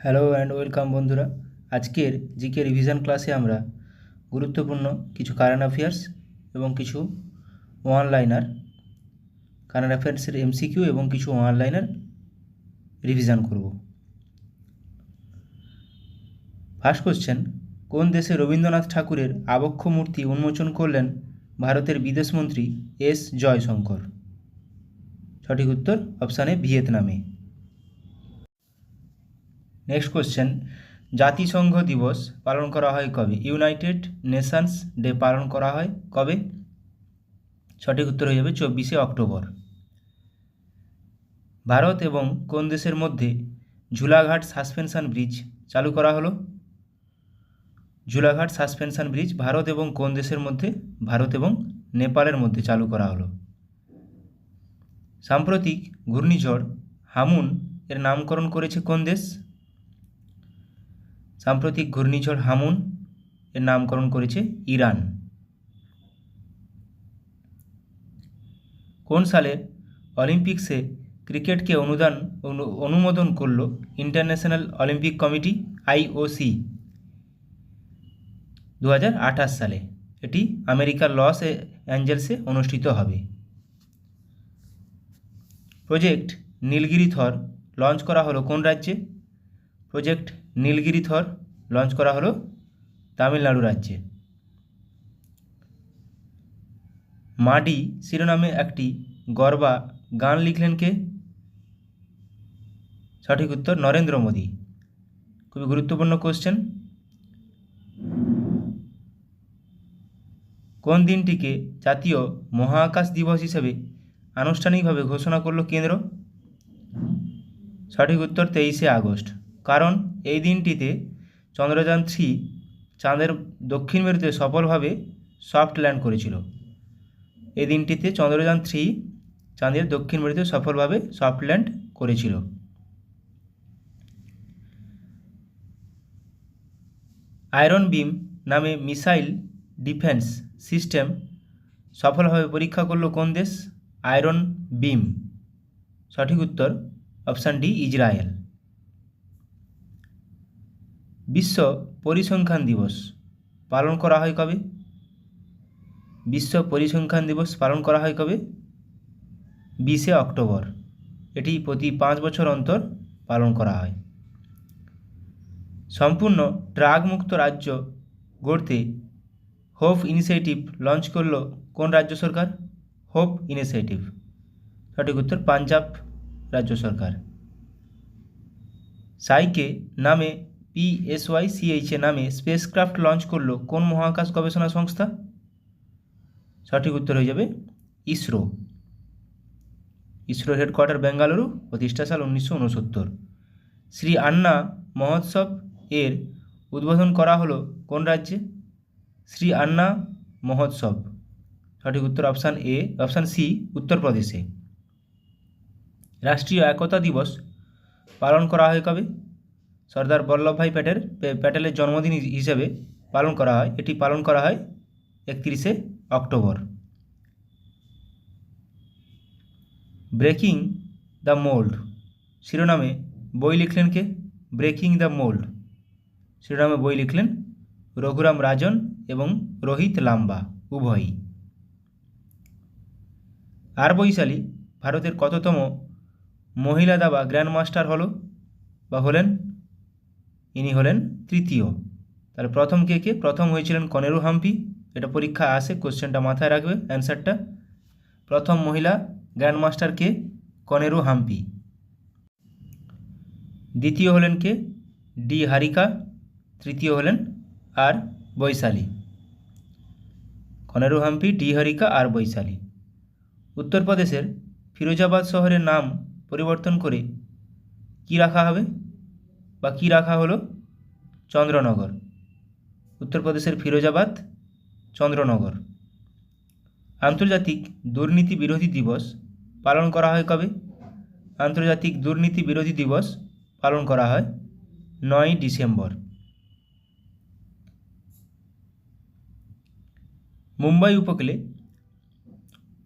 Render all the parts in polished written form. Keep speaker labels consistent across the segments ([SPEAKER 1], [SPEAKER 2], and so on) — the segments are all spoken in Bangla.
[SPEAKER 1] হ্যালো অ্যান্ড ওয়েলকাম বন্ধুরা। আজকের জিকে রিভিশন ক্লাসে আমরা গুরুত্বপূর্ণ কিছু কারেন্ট অ্যাফেয়ার্স এবং কিছু ওয়ান লাইনার কারেন্ট অ্যাফেয়ার্সের এমসিকিউ এবং কিছু ওয়ান লাইনার রিভিশন করব। ফার্স্ট কোশ্চেন, কোন দেশে রবীন্দ্রনাথ ঠাকুরের আবক্ষ মূর্তি উন্মোচন করলেন ভারতের বিদেশমন্ত্রী এস জয়শঙ্কর? সঠিক উত্তর অপশান এ, ভিয়েতনামে। নেক্সট কোশ্চেন, জাতিসংঘ দিবস পালন করা হয় কবে? ইউনাইটেড নেশনস ডে পালন করা হয় কবে? সঠিক উত্তর হয়ে যাবে 24শে অক্টোবর। ভারত এবং কোন দেশের মধ্যে ঝুলাঘাট সাসপেনশন ব্রিজ চালু করা হলো? ঝুলাঘাট সাসপেনশন ব্রিজ ভারত এবং কোন দেশের মধ্যে? ভারত এবং নেপালের মধ্যে চালু করা হলো। সাম্প্রতিক ঘূর্ণিঝড় হামুন এর নামকরণ করেছে কোন দেশ? সাম্প্রতিক ঘূর্ণিঝড় হামুন এর নামকরণ করেছে ইরান। কোন সালে অলিম্পিক্সে ক্রিকেটকে অনুমোদন করল ইন্টারন্যাশনাল অলিম্পিক কমিটি আইওসি? 2028 সালে। এটি আমেরিকার লস অ্যাঞ্জেলসে অনুষ্ঠিত হবে। প্রজেক্ট নীলগিরি থর লঞ্চ করা হলো কোন রাজ্যে? প্রজেক্ট নীলগিরি থর লঞ্চ করা হলো তামিলনাড়ু রাজ্যে। মাডি শিরোনামে একটি গরবা গান লিখলেন কে? সঠিক উত্তর নরেন্দ্র মোদী। খুবই গুরুত্বপূর্ণ কোশ্চেন। কোন দিনটিকে জাতীয় মহাকাশ দিবস হিসেবে আনুষ্ঠানিকভাবে ঘোষণা করল কেন্দ্র? সঠিক উত্তর 23শে আগস্ট। কারণ এই দিনটিতে চন্দ্রযান-3 চাঁদের দক্ষিণ মেরুতে সফলভাবে সফট ল্যান্ড করেছিল। এই দিনটিতে চন্দ্রযান-3 চাঁদের দক্ষিণ মেরুতে সফলভাবে সফট ল্যান্ড করেছিল। আয়রন বিম নামে মিসাইল ডিফেন্স সিস্টেম সফলভাবে পরীক্ষা করল কোন দেশ? আয়রন বিম। সঠিক উত্তর অপশান ডি, ইসরায়েল। বিশ্ব পরিসংখ্যান দিবস পালন করা হয় কবে? বিশ্ব পরিসংখ্যান দিবস পালন করা হয় কবে? 20শে অক্টোবর। এটি প্রতি 5 বছর অন্তর পালন করা হয়। সম্পূর্ণ ড্রাগ মুক্ত রাজ্য গড়তে হোপ ইনিশিয়েটিভ লঞ্চ করল কোন রাজ্য সরকার? Hope initiative. সঠিক উত্তর পাঞ্জাব রাজ্য সরকার। সাইকে নামে PSYCH নামে স্পেসক্রাফট লঞ্চ করল কোন মহাকাশ গবেষণা সংস্থা? সঠিক উত্তর হয়ে যাবে ইসরো। ইসরোর হেডকোয়ার্টার বেঙ্গালুরু, প্রতিষ্ঠা সাল 1969। শ্রী আন্না মহোৎসব এর উদ্বোধন করা হলো কোন রাজ্যে? শ্রী আন্না মহোৎসব। সঠিক উত্তর অপশান সি, উত্তরপ্রদেশে। রাষ্ট্রীয় একতা দিবস পালন করা হয় কবে? সর্দার বল্লভভাই প্যাটেলের জন্মদিন হিসেবে পালন করা হয়। এটি পালন করা হয় 31শে অক্টোবর। ব্রেকিং দ্য মোল্ড শিরোনামে বই লিখলেন কে? ব্রেকিং দ্য মোল্ড শিরোনামে বই লিখলেন রঘুরাম রাজন এবং রোহিত লাম্বা উভয়ই। আর বৈশালী ভারতের কততম মহিলা দাবা গ্র্যান্ডমাস্টার হলেন? ইনি হলেন তৃতীয়। তাহলে প্রথম কে? প্রথম হয়েছিলেন কনেরু হাম্পি। এটা পরীক্ষা আসে, কোশ্চেনটা মাথায় রাখবে অ্যান্সারটা। প্রথম মহিলা গ্র্যান্ডমাস্টার কে? কনেরু হাম্পি। দ্বিতীয় হলেন কে? ডি হারিকা। তৃতীয় হলেন আর বৈশালী। কনেরু হাম্পি, ডি হারিকা আর বৈশালী। উত্তরপ্রদেশের ফিরোজাবাদ শহরের নাম পরিবর্তন করে কি রাখা হবে বা কি রাখা হলো? চন্দ্রনগর। উত্তরপ্রদেশের ফিরোজাবাদ চন্দ্রনগর। আন্তর্জাতিক দুর্নীতি বিরোধী দিবস পালন করা হয় কবে? আন্তর্জাতিক দুর্নীতি বিরোধী দিবস পালন করা হয় 9ই ডিসেম্বর।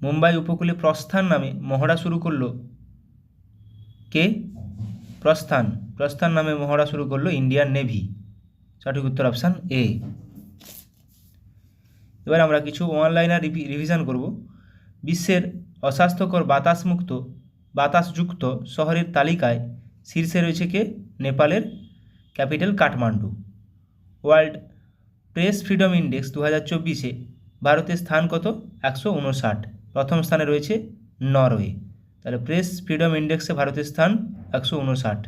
[SPEAKER 1] মুম্বাই উপকূলে প্রস্থান নামে মহড়া শুরু করল কে? প্রস্থান, প্রস্থান নামে মহড়া শুরু করলো ইন্ডিয়ান নেভি। সঠিক উত্তর অপশান এ। এবার আমরা কিছু অনলাইনার রিভিশন করব। বিশ্বের অস্বাস্থ্যকর বাতাসযুক্ত শহরের তালিকায় শীর্ষে রয়েছে কে? নেপালের capital Kathmandu. World press freedom index 2024-এ ভারতের স্থান কত? 159। প্রথম স্থানে রয়েছে নরওয়ে। তাহলে প্রেস ফ্রিডম ইন্ডেক্সে ভারতের স্থান 159।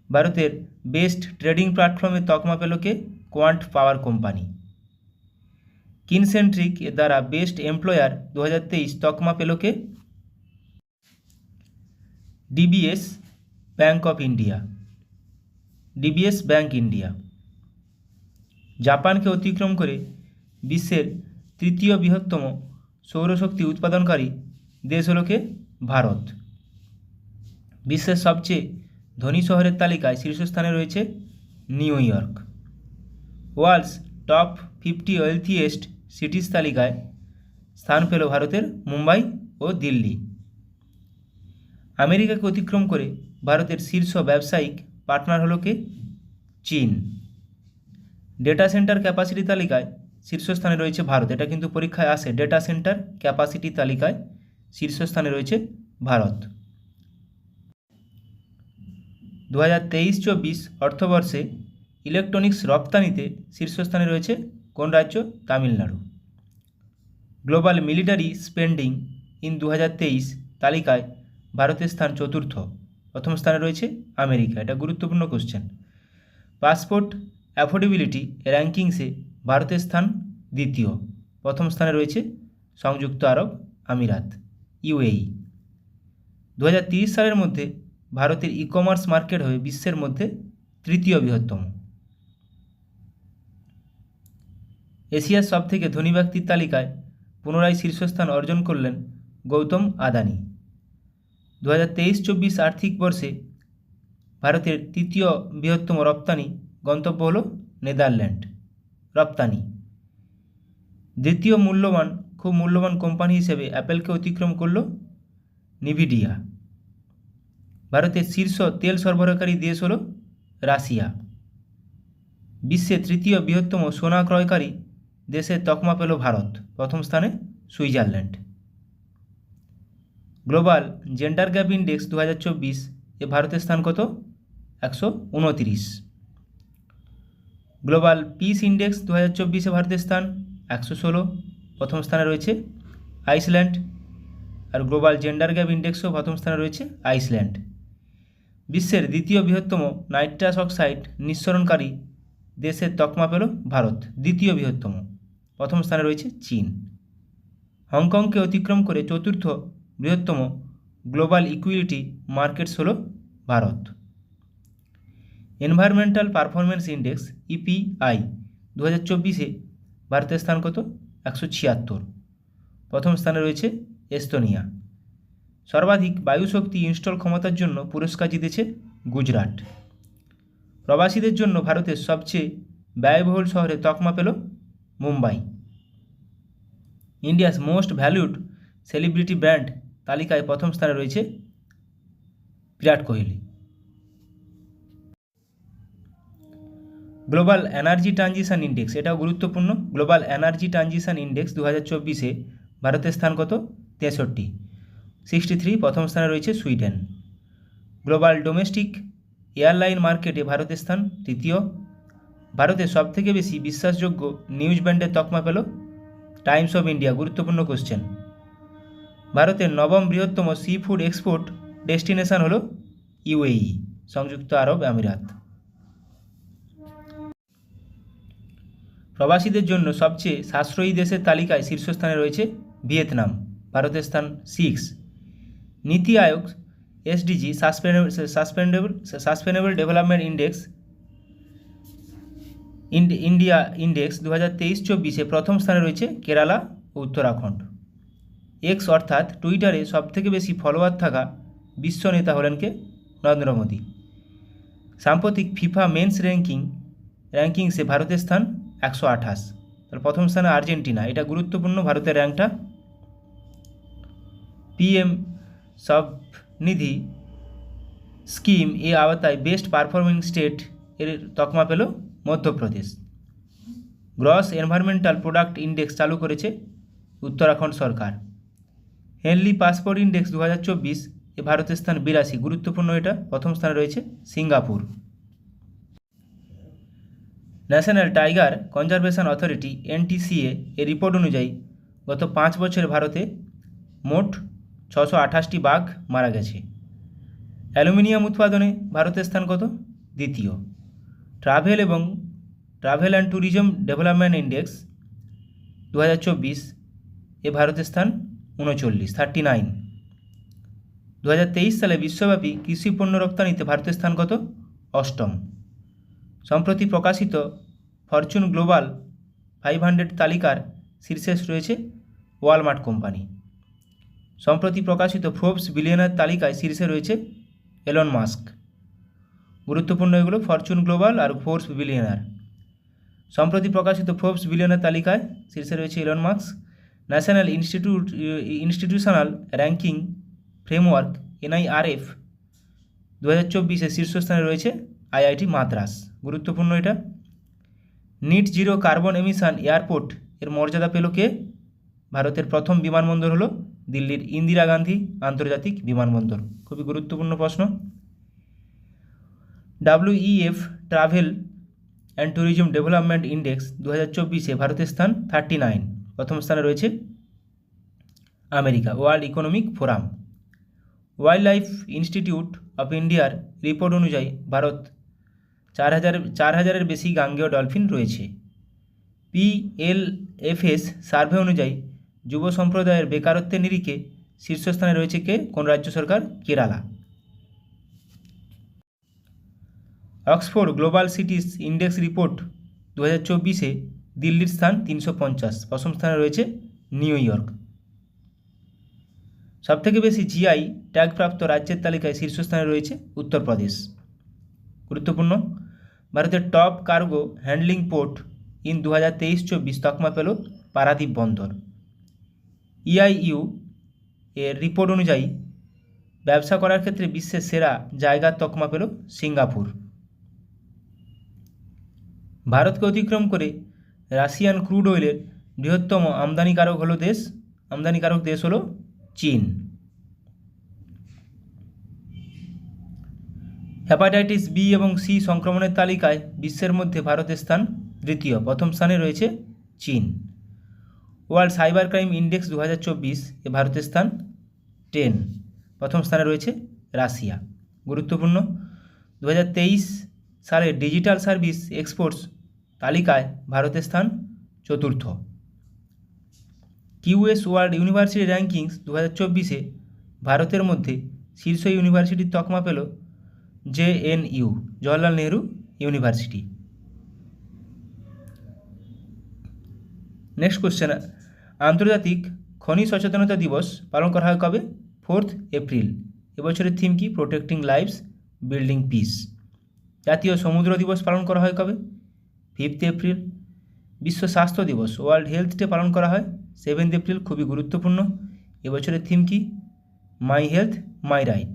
[SPEAKER 1] ভারতের বেস্ট ট্রেডিং প্ল্যাটফর্মের তকমা পেল কে? কোয়ান্ট পাওয়ার কোম্পানি। কিনসেন্ট্রিক এর দ্বারা বেস্ট এমপ্লয়ার 2023 তকমা পেল কে? DBS bank of India. DBS bank India. জাপানকে অতিক্রম করে বিশ্বের তৃতীয় বৃহত্তম সৌরশক্তি উৎপাদনকারী দেশ হল কে? ভারত। বিশ্বের সবচেয়ে ধনী শহরের তালিকায় শীর্ষস্থানে রয়েছে New York. World's top 50 wealthiest cities তালিকায় স্থান পেল ভারতের মুম্বাই ও দিল্লি। আমেরিকাকে অতিক্রম করে ভারতের শীর্ষ ব্যবসায়িক পার্টনার হল কে? চীন। ডেটা সেন্টার ক্যাপাসিটি তালিকায় শীর্ষস্থানে রয়েছে ভারত। এটা কিন্তু পরীক্ষায় আসে, ডেটা সেন্টার ক্যাপাসিটি তালিকায় শীর্ষস্থানে রয়েছে ভারত। 2023-24 অর্থবর্ষে ইলেকট্রনিক্স রপ্তানিতে শীর্ষস্থানে রয়েছে কোন রাজ্য? Tamil Nadu. Global military spending in 2023 তালিকায় ভারতের স্থান চতুর্থ। প্রথম স্থানে রয়েছে আমেরিকা। এটা গুরুত্বপূর্ণ কোশ্চেন। পাসপোর্ট অ্যাফোর্ডেবিলিটি র্যাঙ্কিংসে ভারতের স্থান দ্বিতীয়। প্রথম স্থানে রয়েছে সংযুক্ত আরব আমিরাত, ইউএই। 2030 সালের মধ্যে ভারতের ই কমার্স মার্কেট হয়ে বিশ্বের মধ্যে তৃতীয় বৃহত্তম। এশিয়ার সবথেকে ধনী ব্যক্তির তালিকায় পুনরায় শীর্ষস্থান অর্জন করলেন গৌতম আদানি। 2023-24 আর্থিক বর্ষে ভারতের তৃতীয় বৃহত্তম রপ্তানি গন্তব্য হল নেদারল্যান্ড। রপ্তানি। দ্বিতীয় খুব মূল্যবান কোম্পানি হিসেবে অ্যাপেলকে অতিক্রম করল নিভিডিয়া। ভারতের শীর্ষ তেল সরবরাহকারী দেশ হল রাশিয়া। বিশ্বের তৃতীয় বৃহত্তম সোনা ক্রয়কারী দেশের তকমা পেল ভারত। প্রথম স্থানে Switzerland. Global gender gap index 2024 এ ভারতের স্থান কত? 129। গ্লোবাল পিস ইন্ডেক্স 2024-এ ভারতের স্থান 116। প্রথম স্থানে রয়েছে আইসল্যান্ড। আর গ্লোবাল জেন্ডার গ্যাপ ইন্ডেক্সও প্রথম স্থানে রয়েছে আইসল্যান্ড। বিশ্বের দ্বিতীয় বৃহত্তম নাইট্রাস অক্সাইড নিঃসরণকারী দেশের তকমা পেল ভারত। দ্বিতীয় বৃহত্তম। প্রথম স্থানে রয়েছে চীন। হংকংকে অতিক্রম করে চতুর্থ বৃহত্তম গ্লোবাল ইকুইটি মার্কেটস হল Bharat. Environmental performance index EPI 2024-এ ভারতের স্থান কত? 176। প্রথম স্থানে রয়েছে এস্তোনিয়া। সর্বাধিক বায়ুশক্তি ইনস্টল ক্ষমতার জন্য পুরস্কার জিতেছে গুজরাট। প্রবাসীদের জন্য ভারতের সবচেয়ে ব্যয়বহুল শহরে তকমা পেল Mumbai. India's most valued celebrity brand তালিকায় প্রথম স্থানে রয়েছে Virat Kohli. Global energy transition index, এটাও গুরুত্বপূর্ণ। গ্লোবাল এনার্জি ট্রানজিশন ইন্ডেক্স 2024-এ ভারতের স্থান কত? 63। 63 প্রথম স্থানে রয়েছে সুইডেন। গ্লোবাল ডোমেস্টিক এয়ারলাইন মার্কেটে ভারতের স্থান তৃতীয়। ভারতের সবথেকে বেশি বিশ্বাসযোগ্য নিউজ ব্র্যান্ডের তকমা পেল টাইমস অফ ইন্ডিয়া। গুরুত্বপূর্ণ কোশ্চেন। ভারতের নবম বৃহত্তম সি ফুড এক্সপোর্ট ডেস্টিনেশন হল ইউএই, সংযুক্ত আরব আমিরাত। প্রবাসীদের জন্য সবচেয়ে সাশ্রয়ী দেশের তালিকায় শীর্ষস্থানে রয়েছে ভিয়েতনাম। ভারতের স্থান 6। Niti Aayog SDG sustainable development index India index 2023-24-এ প্রথম স্থানে রয়েছে কেরালা ও উত্তরাখণ্ড। এক্স অর্থাৎ টুইটারে সবথেকে বেশি ফলোয়ার থাকা বিশ্ব নেতা হলেন কে? নরেন্দ্র মোদী। সাম্প্রতিক ফিফা মেন্স র্যাঙ্কিংসে ভারতের স্থান 128। তার প্রথম স্থানে আর্জেন্টিনা। এটা গুরুত্বপূর্ণ ভারতের র্যাঙ্কটা। পিএম স্বনিধি স্কিম এ আওতায় বেস্ট পারফর্মিং স্টেট এর তকমা পেল Madhya Pradesh. Gross environmental product index চালু করেছে উত্তরাখণ্ড সরকার। হেনলি পাসপোর্ট ইন্ডেক্স 2024 এ ভারতের স্থান 82, গুরুত্বপূর্ণ এটা, প্রথম স্থানে রয়েছে Singapore. National tiger conservation authority NTCA এর রিপোর্ট অনুযায়ী গত 5 বছরে ভারতে মোট 628টি বাঘ মারা গেছে। অ্যালুমিনিয়াম উৎপাদনে ভারতের স্থান কত? দ্বিতীয়। Travel and tourism development index 2024 এ ভারতের স্থান 39। 2023 সালে বিশ্বব্যাপী কৃষি পণ্য রপ্তানিতে ভারতের স্থান কত? অষ্টম। সম্প্রতি প্রকাশিত ফরচুন গ্লোবাল 500 তালিকার শীর্ষে রয়েছে ওয়ালমার্ট কোম্পানি। সম্প্রতি প্রকাশিত ফোর্বস বিলিয়নার তালিকায় শীর্ষে রয়েছে এলন মাস্ক। গুরুত্বপূর্ণ এগুলো, ফরচুন গ্লোবাল আর ফোর্বস বিলিয়নার। সম্প্রতি প্রকাশিত ফোর্বস বিলিয়নার তালিকায় শীর্ষে রয়েছে Elon Musk. National Institutional Ranking Framework NIRF 2024 শীর্ষস্থানে রয়েছে IIT মাদ্রাস। গুরুত্বপূর্ণ এটা। Net zero carbon emission airport এর মর্যাদা পেল কে? ভারতের প্রথম বিমানবন্দর হলো দিল্লির ইন্দিরা গান্ধী আন্তর্জাতিক বিমানবন্দর। খুবই গুরুত্বপূর্ণ প্রশ্ন। WEF travel and tourism development index 2024 ভারতের স্থান 39, প্রথম স্থানে রয়েছে America. World economic forum wild life institute of ইন্ডিয়ার রিপোর্ট অনুযায়ী ভারত 4000-এর বেশি গাঙ্গেয় ডলফিন রয়েছে। PLFS সার্ভে অনুযায়ী যুব সম্প্রদায়ের বেকারত্বের নিরিখে শীর্ষস্থানে রয়েছে কে? কোন রাজ্য সরকার? Kerala. Oxford global cities index report 2024 দিল্লির স্থান 350, প্রথম স্থানে রয়েছে নিউ ইয়র্ক। সবথেকে বেশি GI ট্যাগপ্রাপ্ত রাজ্যের তালিকায় শীর্ষস্থানে রয়েছে উত্তরপ্রদেশ। গুরুত্বপূর্ণ, ভারতের top cargo handling port in 2023-24 তকমা পেল পারাদ্বীপ বন্দর। EIU এর রিপোর্ট অনুযায়ী ব্যবসা করার ক্ষেত্রে বিশ্বের সেরা জায়গার তকমা পেল সিঙ্গাপুর। ভারতকে অতিক্রম করে রাশিয়ান ক্রুড অয়েলের বৃহত্তম আমদানিকারক দেশ হলো চীন। হেপাটাইটিস B এবং C সংক্রমণের তালিকায় বিশ্বের মধ্যে ভারতের স্থান দ্বিতীয়, প্রথম স্থানে রয়েছে চীন। ওয়ার্ল্ড সাইবার ক্রাইম ইন্ডেক্স 2024 ভারতের স্থান 10, প্রথম স্থানে রয়েছে রাশিয়া। গুরুত্বপূর্ণ, 2023 সালে ডিজিটাল সার্ভিস এক্সপোর্টস তালিকায় ভারতের স্থান চতুর্থ। QS ওয়ার্ল্ড ইউনিভার্সিটি র্যাঙ্কিংস 2024 ভারতের মধ্যে শীর্ষ ইউনিভার্সিটির তকমা পেল JNU Jawaharlal Nehru university. Next question, আন্তর্জাতিক খনি সচেতনতা দিবস পালন করা হয় কবে? 4 এপ্রিল। এবছরের থিম কি? Protecting lives building piece. জাতীয় সমুদ্র দিবস পালন করা হয় কবে? 5 এপ্রিল। বিশ্ব স্বাস্থ্য দিবস ওয়ার্ল্ড হেলথ ডে পালন করা হয় 7 এপ্রিল। খুবই গুরুত্বপূর্ণ। এবছরের থিম কি? My health my right.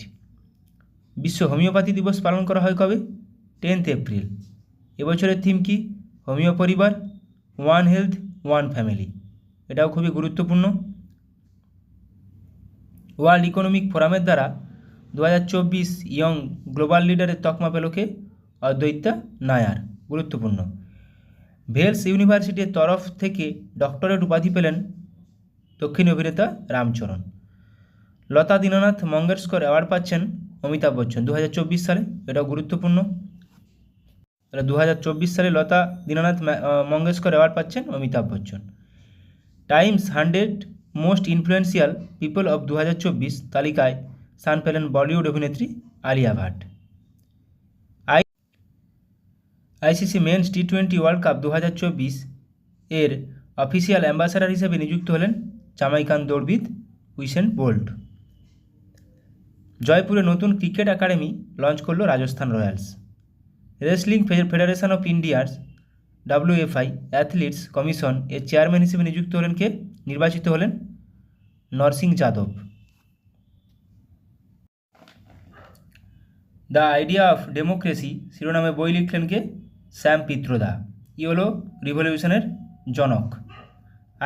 [SPEAKER 1] বিশ্ব হোমিওপ্যাথি দিবস পালন করা হয় কবে? 10 এপ্রিল। এবছরের থিম কি? হোমিও পরিবার, ওয়ান হেলথ ওয়ান ফ্যামিলি। এটাও খুবই গুরুত্বপূর্ণ। ওয়ার্ল্ড ইকোনমিক ফোরামের দ্বারা 2024 ইয়ং গ্লোবাল লিডারের তকমা পেল কে? অদ্বৈতা নায়ার। গুরুত্বপূর্ণ, ভেলস ইউনিভার্সিটির তরফ থেকে ডক্টরেট উপাধি পেলেন দক্ষিণী অভিনেতা রামচরণ। লতা দীননাথ মঙ্গেশকর অ্যাওয়ার্ড পাচ্ছেন অমিতাভ বচ্চন 2024 সালে। এটাও গুরুত্বপূর্ণ। 2024 সালে লতা দীননাথ মঙ্গেশকর অ্যাওয়ার্ড পাচ্ছেন Amitabh Bachchan. Times 100 most influential people of 2024 তালিকায় স্থান পেলেন বলিউড অভিনেত্রী Alia Bhatt. ICC men's T20 world cup 2024 এর অফিসিয়াল অ্যাম্বাসাডার হিসেবে নিযুক্ত হলেন জামাইকান দৌড়বিদ উইসেন বোল্ট। জয়পুরে নতুন ক্রিকেট একাডেমি লঞ্চ করল Rajasthan Royals. Wrestling federation of ইন্ডিয়ার WFI অ্যাথলিটস কমিশন এর চেয়ারম্যান হিসেবে নির্বাচিত হলেন Narsingh Yadav. The idea of democracy শিরোনামে বই লিখলেন কে? শ্যাম পিত্রদা। হলো রিভলিউশনের জনক।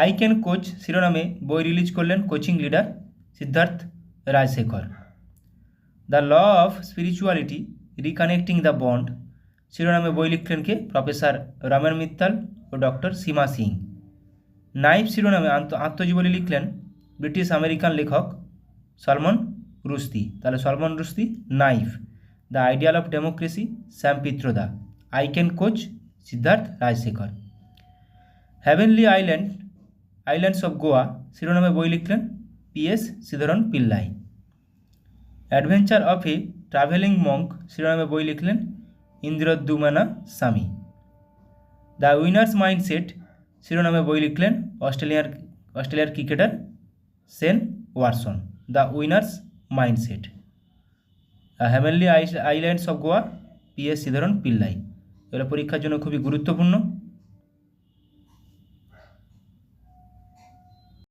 [SPEAKER 1] আই ক্যান কোচ শিরোনামে বই রিলিজ করলেন coaching leader Siddharth Rajshekhar. The law of spirituality reconnecting the bond শিরোনামে বই লিখলেন কে? প্রফেসর রমেন মিত্তাল ও ডক্টর সীমা সিং। নাইফ শিরোনামে আত্মজীবনী লিখলেন ব্রিটিশ আমেরিকান লেখক সলমন রুশদি। তাহলে Salman Rushdie knife, the ideal of democracy Sam Pitroda, I can coach Siddharth Rajshekhar. Heavenly islands of Goa শিরোনামে বই লিখলেন PS Sreedharan Pillai. Adventure of a travelling monk শিরোনামে বই লিখলেন ইন্দ্রদ্যুম্না স্বামী। দ্য উইনার্স মাইন্ডসেট শিরোনামে বই লিখলেন অস্ট্রেলিয়ার cricketer Shane Watson. The winners mindset. Heavenly islands of Goa PS Sreedharan Pillai. এগুলো পরীক্ষার জন্য খুবই গুরুত্বপূর্ণ।